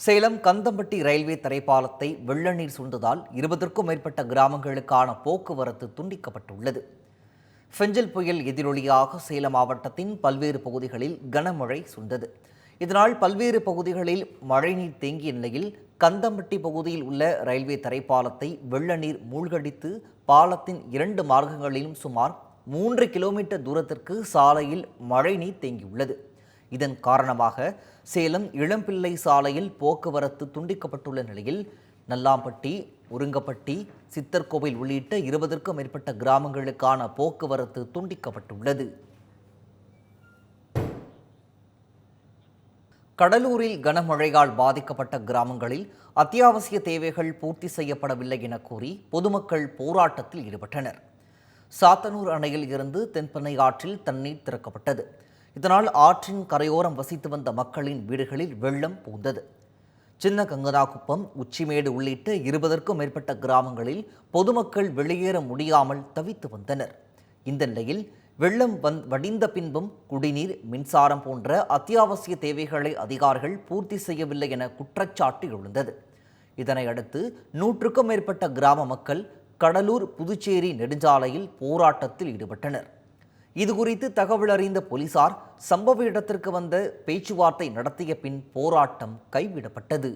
Salem Kandampatti railway தரைப்பாலத்தை வெள்ள நீர் சூழ்ந்ததால் 20க்கும் மேற்பட்ட கிராமங்களுக்கான போக்குவரத்து துண்டிக்கப்பட்டுள்ளது. ஃபெஞ்சல் புயல் எதிரொலியாக சேலம் மாவட்டத்தின் பல்வேறு பகுதிகளில் கனமழை சூழ்ந்தது. இதனால் பல்வேறு பகுதிகளில் மழைநீர் தேங்கிய நிலையில் கந்தம்பட்டி பகுதியில் உள்ள ரயில்வே தரைப்பாலத்தை வெள்ள நீர் மூழ்கடித்து பாலத்தின் 2 மார்க்கங்களிலும் சுமார் 3 கிலோமீட்டர் தூரத்திற்கு சாலையில் மழைநீர் தேங்கியுள்ளது. இதன் காரணமாக சேலம் இளம்பிள்ளை சாலையில் போக்குவரத்து துண்டிக்கப்பட்டுள்ள நிலையில் நல்லாம்பட்டி, உருங்கப்பட்டி, சித்தர்கோவில் உள்ளிட்ட 20க்கும் மேற்பட்ட கிராமங்களுக்கான போக்குவரத்து துண்டிக்கப்பட்டுள்ளது. கடலூரில் கனமழையால் பாதிக்கப்பட்ட கிராமங்களில் அத்தியாவசிய தேவைகள் பூர்த்தி செய்யப்படவில்லை என கூறி பொதுமக்கள் போராட்டத்தில் ஈடுபட்டனர். சாத்தனூர் அணையில் இருந்து தென்பெண்ணை ஆற்றில் தண்ணீர் திறக்கப்பட்டது. இதனால் ஆற்றின் கரையோரம் வசித்து வந்த மக்களின் வீடுகளில் வெள்ளம் புகுந்தது. சின்ன கங்கனாகுப்பம், உச்சிமேடு உள்ளிட்ட 20க்கும் மேற்பட்ட கிராமங்களில் பொதுமக்கள் வெளியேற முடியாமல் தவித்து வந்தனர். இந்த நிலையில் வெள்ளம் வடிந்த பின்பும் குடிநீர், மின்சாரம் போன்ற அத்தியாவசிய தேவைகளை அதிகாரிகள் பூர்த்தி செய்யவில்லை என குற்றச்சாட்டு எழுந்தது. இதனையடுத்து 100க்கும் மேற்பட்ட கிராம மக்கள் கடலூர் புதுச்சேரி நெடுஞ்சாலையில் போராட்டத்தில் ஈடுபட்டனர். இதுகுறித்து தகவல் அறிந்த போலீசார் சம்பவ இடத்திற்கு வந்த பேச்சுவார்த்தை நடத்திய பின் போராட்டம் கைவிடப்பட்டது.